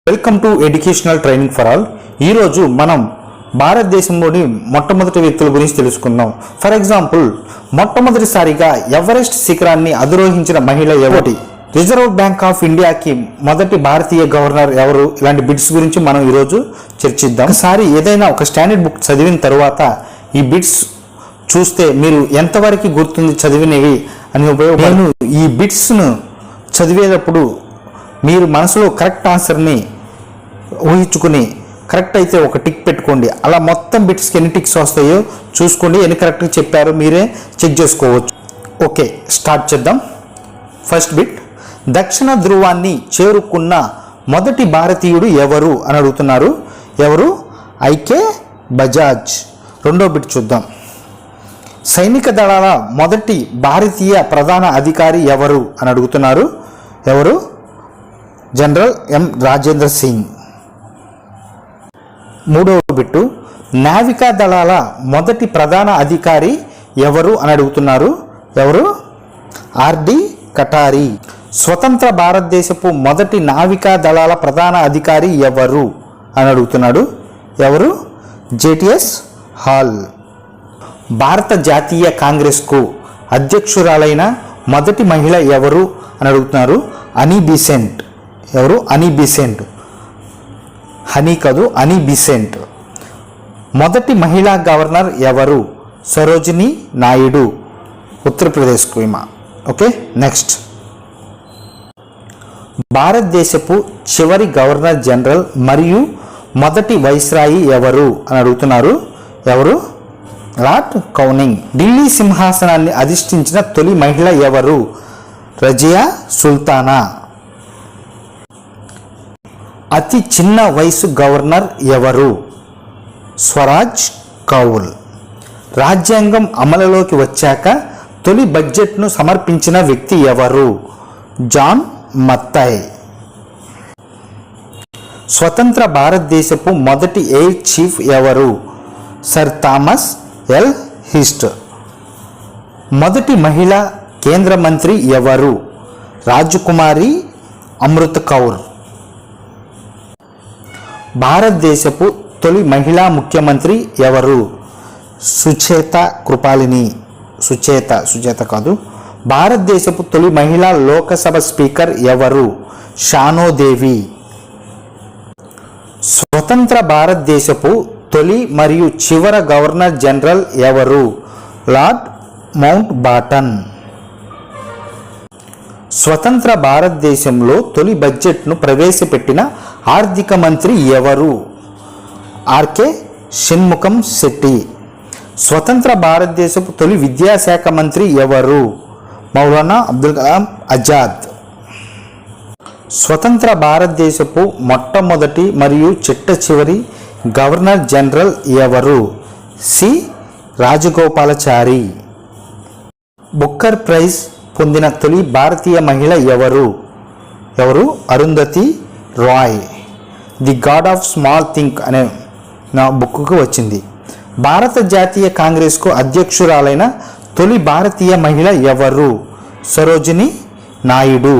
Welcome to educational training for all. ఈరోజు మనం భారతదేశంలోని మొట్టమొదటి వ్యక్తుల గురించి తెలుసుకుందాం. ఫర్ ఎగ్జాంపుల్, మొట్టమొదటిసారిగా ఎవరెస్ట్ శిఖరాన్ని అధిరోహించిన మహిళ ఎవరి? రిజర్వ్ బ్యాంక్ ఆఫ్ ఇండియాకి మొదటి భారతీయ గవర్నర్ ఎవరు? ఇలాంటి బిట్స్ గురించి మనం ఈరోజు చర్చిద్దాం. ఒకసారి ఏదైనా ఒక స్టాండర్డ్ బుక్ చదివిన తర్వాత ఈ బిట్స్ చూస్తే మీరు ఎంతవరకు గుర్తుంది చదివినవి అని ఉపయోగపడు. ఈ బిట్స్ను చదివేటప్పుడు మీరు మనసులో కరెక్ట్ ఆన్సర్ని ఊహించుకుని కరెక్ట్ అయితే ఒక టిక్ పెట్టుకోండి. అలా మొత్తం బిట్స్కి ఎన్ని టిక్స్ వస్తాయో చూసుకోండి. ఎన్ని కరెక్ట్గా చెప్పారో మీరే చెక్ చేసుకోవచ్చు. ఓకే, స్టార్ట్ చేద్దాం. ఫస్ట్ బిట్, దక్షిణ ధ్రువాన్ని చేరుకున్న మొదటి భారతీయుడు ఎవరు అని అడుగుతున్నారు. ఎవరు? ఐకే బజాజ్. రెండో బిట్ చూద్దాం. సైనిక దళాల మొదటి భారతీయ ప్రధాన అధికారి ఎవరు అని అడుగుతున్నారు. ఎవరు? జనరల్ ఎం రాజేంద్ర సింగ్. మూడవ బిట్టు, నావికా దళాల మొదటి ప్రధాన అధికారి ఎవరు అని అడుగుతున్నారు. ఎవరు? ఆర్డి కటారి. స్వతంత్ర భారతదేశపు మొదటి నావికా దళాల ప్రధాన అధికారి ఎవరు అని అడుగుతున్నాడు. ఎవరు? జేటిఎస్ హాల్. భారత జాతీయ కాంగ్రెస్కు అధ్యక్షురాలైన మొదటి మహిళ ఎవరు అని అడుగుతున్నారు. అనీ బీసెంట్. ఎవరు? అనీ బీసెంట్. హనీ కాదు, అనీ బీసెంట్. మొదటి మహిళా గవర్నర్ ఎవరు? సరోజినీ నాయుడు, ఉత్తరప్రదేశ్కు ఈమె. Okay, next. భారతదేశపు చివరి గవర్నర్ జనరల్ మరియు మొదటి వైస్రాయి ఎవరు అని అడుగుతున్నారు. ఎవరు? లార్డ్ కౌనింగ్. ఢిల్లీ సింహాసనాన్ని అధిష్ఠించిన తొలి మహిళ ఎవరు? రజియా సుల్తానా. అతి చిన్న వయసు గవర్నర్ ఎవరు? స్వరాజ్ కౌల్. రాజ్యాంగం అమలులోకి వచ్చాక తొలి బడ్జెట్ను సమర్పించిన వ్యక్తి ఎవరు? జాన్ మత్తయ్. స్వతంత్ర భారతదేశపు మొదటి ఎయిర్ చీఫ్ ఎవరు? Sir Thomas Elmhirst. మొదటి మహిళా కేంద్ర మంత్రి ఎవరు? రాజకుమారి అమృత్ కౌర్. భారతదేశపు తొలి మహిళా ముఖ్యమంత్రి ఎవరు? సుచేత కృపాలిని. సుచేత కాదు. భారతదేశపు తొలి మహిళా లోకసభ స్పీకర్ ఎవరు? షానోదేవి. స్వతంత్ర భారతదేశపు తొలి మరియు చివరి గవర్నర్ జనరల్ ఎవరు? Lord Mountbatten. స్వతంత్ర భారతదేశంలో తొలి బడ్జెట్ను ప్రవేశపెట్టిన ఆర్థిక మంత్రి ఎవరు? ఆర్కే షణ్ముఖం శెట్టి. స్వతంత్ర భారతదేశపు తొలి విద్యాశాఖ మంత్రి ఎవరు? మౌలానా అబ్దుల్ కలాం ఆజాద్. స్వతంత్ర భారతదేశపు మొట్టమొదటి మరియు చిట్ట చివరి గవర్నర్ జనరల్ ఎవరు? సి రాజగోపాలాచారి. బుక్కర్ ప్రైజ్ పొందిన తొలి భారతీయ మహిళ ఎవరు? ఎవరు? Arundhati Roy. The god of small thing అనే నా బుక్కు వచ్చింది. భారత జాతీయ కాంగ్రెస్కు అధ్యక్షురాలైన తొలి భారతీయ మహిళ ఎవరు? సరోజినీ నాయుడు.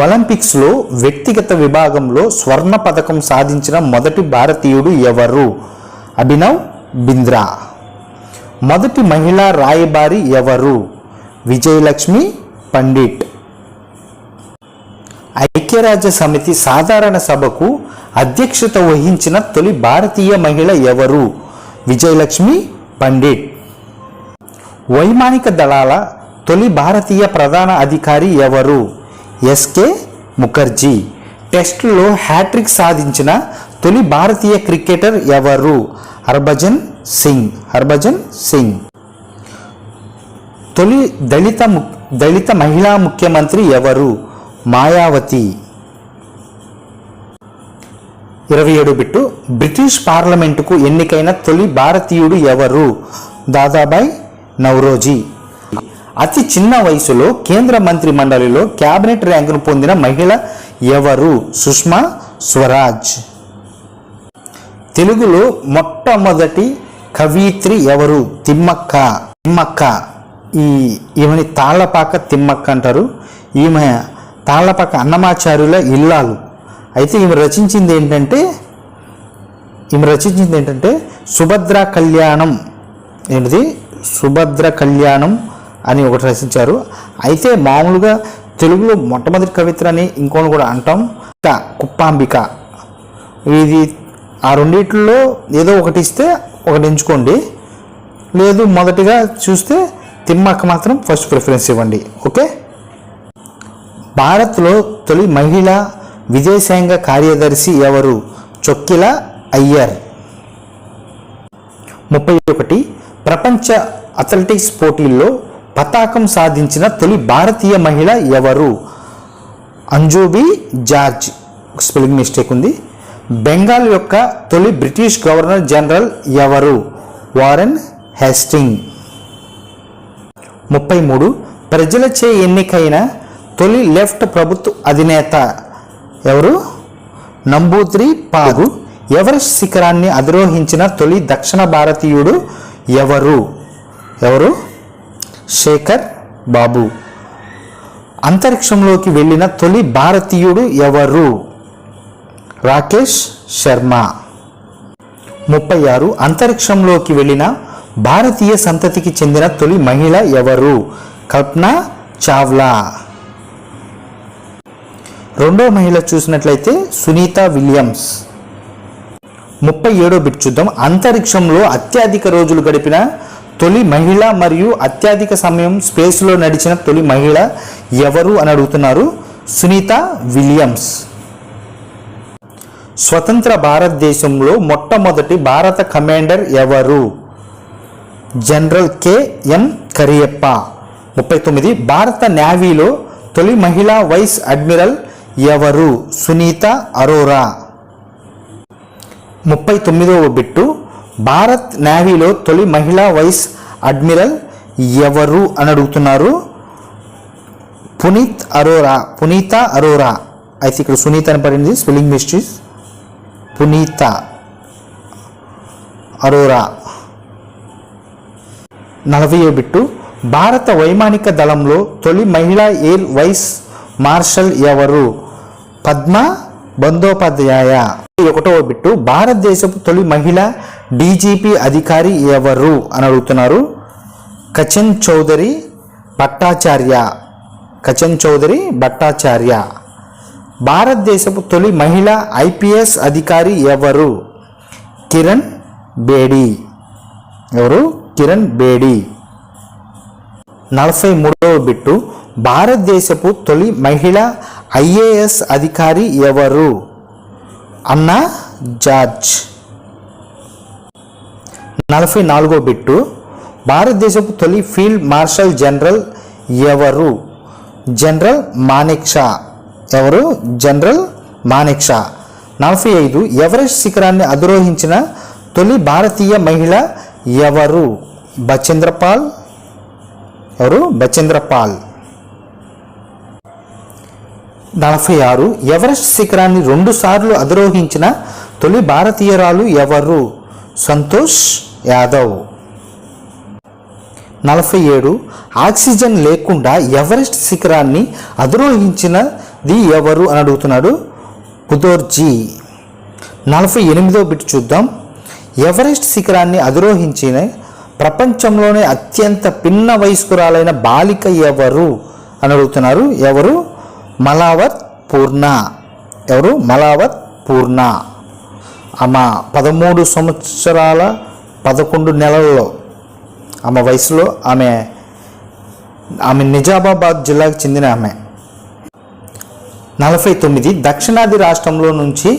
ఒలింపిక్స్లో వ్యక్తిగత విభాగంలో స్వర్ణ పథకం సాధించిన మొదటి భారతీయుడు ఎవరు? అభినవ్ బింద్రా. మొదటి మహిళా రాయబారి ఎవరు? విజయలక్ష్మి పండిట్. ఐక్యరాజ్య సమితి సాధారణ సభకు అధ్యక్షత వహించిన తొలి భారతీయ మహిళ ఎవరు? విజయలక్ష్మి పండిట్. వైమానిక దళాల తొలి భారతీయ ప్రధాన అధికారి ఎవరు? ఎస్కే ముఖర్జీ. టెస్టులో హ్యాట్రిక్ సాధించిన తొలి భారతీయ క్రికెటర్ ఎవరు? హర్భజన్ సింగ్. తొలి దళిత మహిళా ముఖ్యమంత్రి ఎవరు? మాయావతి. 27 బిట్టు, బ్రిటిష్ పార్లమెంటుకు ఎన్నికైన తొలి భారతీయుడు ఎవరు? దాదాబాయ్ నౌరోజీ. అతి చిన్న వయసులో కేంద్ర మంత్రి మండలిలో క్యాబినెట్ ర్యాంకును పొందిన మహిళ ఎవరు? సుష్మా స్వరాజ్. తెలుగులో మొట్టమొదటి కవయిత్రి ఎవరు? తిమ్మక్క. ఈమెని తాళ్లపాక తిమ్మక్క అంటారు. ఈమె తాళ్లపాక అన్నమాచార్యుల ఇల్లాలు. అయితే ఈమె రచించింది ఏంటంటే సుభద్ర కళ్యాణం. ఏంటిది? సుభద్ర కళ్యాణం అని ఒకటి రచించారు. అయితే మామూలుగా తెలుగులో మొట్టమొదటి కవిత్ర అని ఇంకోటి కూడా అంటాం, కుప్పాంబిక. ఇది ఆ రెండిట్లో ఏదో ఒకటి ఇస్తే ఒకటి ఎంచుకోండి, లేదు మొదటిగా చూస్తే తిమ్మక్క మాత్రం ఫస్ట్ ప్రిఫరెన్స్ ఇవ్వండి. ఓకే. భారత్లో తొలి మహిళా విదేశాంగ కార్యదర్శి ఎవరు? చొక్కిల అయ్యర్. 31 ప్రపంచ అథ్లెటిక్స్ పోటీల్లో పతాకం సాధించిన తొలి భారతీయ మహిళ ఎవరు? అంజూబీ జార్జ్. స్పెల్లింగ్ మిస్టేక్ ఉంది. బెంగాల్ యొక్క తొలి బ్రిటిష్ గవర్నర్ జనరల్ ఎవరు? Warren Hasting. 33 ప్రజలచే ఎన్నికైన తొలి లెఫ్ట్ ప్రభుత్వ అధినేత ఎవరు? నంబూద్రి పాదు. ఎవరెస్ట్ శిఖరాన్ని అధిరోహించిన తొలి దక్షిణ భారతీయుడు ఎవరు? శేఖర్ బాబు. అంతరిక్షంలోకి వెళ్ళిన తొలి భారతీయుడు ఎవరు? రాకేష్ శర్మ. 36 అంతరిక్షంలోకి వెళ్ళిన భారతీయ సంతతికి చెందిన తొలి మహిళ ఎవరు? కల్పనా చావ్లా. రెండో మహిళ చూసినట్లయితే సునీత విలియమ్స్. 37 బిట్ చూద్దాం. అంతరిక్షంలో అత్యధిక రోజులు గడిపిన తొలి మహిళ మరియు అత్యధిక సమయం స్పేస్లో నడిచిన తొలి మహిళ ఎవరు అని అడుగుతున్నారు. సునీత విలియమ్స్. స్వతంత్ర భారతదేశంలో మొట్టమొదటి భారత కమాండర్ ఎవరు? General KM Cariappa. 39 భారత నేవీలో తొలి మహిళా వైస్ అడ్మిరల్ ఎవరు? సునీత అరోరా. 39వ బిట్టు భారత్ నేవీలో తొలి మహిళా వైస్ అడ్మిరల్ ఎవరు అని అడుగుతున్నారు. పునీత అరోరా. అయితే ఇక్కడ సునీత అని పడింది, స్పెల్లింగ్ మిస్టేక్. పునీత అరోరా. 40వ బిట్టు భారత వైమానిక దళంలో తొలి మహిళా ఎయిర్ వైస్ మార్షల్ ఎవరు? పద్మ బందోపాధ్యాయ. 1వ బిట్టు భారతదేశపు తొలి మహిళా డీజీపీ అధికారి ఎవరు అని అడుగుతున్నారు. కచన్ చౌదరి భట్టాచార్య. భారతదేశపు తొలి మహిళా ఐపీఎస్ అధికారి ఎవరు? కిరణ్ బేడి. 43వ బిట్టు భారతదేశపు తొలి మహిళా ఐఏఎస్ అధికారి ఎవరు? అన్నా జార్జ్. 44వ బిట్టు భారతదేశపు తొలి ఫీల్డ్ మార్షల్ జనరల్ ఎవరు? జనరల్ మానెక్ షా. 45 ఎవరెస్ట్ శిఖరాన్ని అధిరోహించిన తొలి భారతీయ మహిళ ఎవరు? బచేంద్రపాల్. 46 ఎవరెస్ట్ శిఖరాన్ని 2 సార్లు అధిరోహించిన తొలి భారతీయురాలు ఎవరు? సంతోష్ యాదవ్. 47 ఆక్సిజన్ లేకుండా ఎవరెస్ట్ శిఖరాన్ని అధిరోహించినది ఎవరు అని అడుగుతున్నాడు. పుదోర్జీ. 48వ బిట్ చూద్దాం. ఎవరెస్ట్ శిఖరాన్ని అధిరోహించిన ప్రపంచంలోనే అత్యంత పిన్న వయస్కురాలైన బాలిక ఎవరు అని అడుగుతున్నారు. మలావత్ పూర్ణ. ఆమె 13 సంవత్సరాల 11 నెలల్లో ఆమె వయసులో ఆమె నిజామాబాద్ జిల్లాకు చెందిన ఆమె. 49 దక్షిణాది రాష్ట్రంలో నుంచి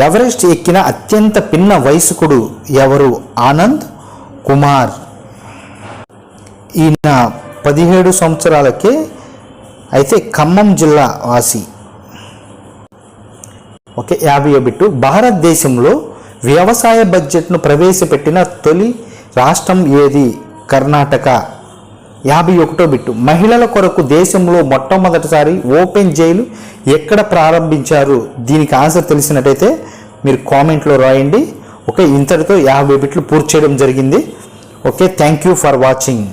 ఎవరెస్ట్ ఎక్కిన అత్యంత పిన్న వయస్కుడు ఎవరు? ఆనంద్ కుమార్. ఈయన 17 సంవత్సరాలకే, అయితే ఖమ్మం జిల్లా వాసి. 50వ బిట్టు భారతదేశంలో వ్యవసాయ బడ్జెట్ను ప్రవేశపెట్టిన తొలి రాష్ట్రం ఏది? కర్ణాటక. 51వ బిట్టు మహిళల కొరకు దేశంలో మొట్టమొదటిసారి ఓపెన్ జైలు ఎక్కడ ప్రారంభించారు? దీనికి ఆన్సర్ తెలిసినట్టయితే మీరు కామెంట్లో రాయండి. ఇంతటితో 50 బిట్లు పూర్తి చేయడం జరిగింది. Thank you for watching.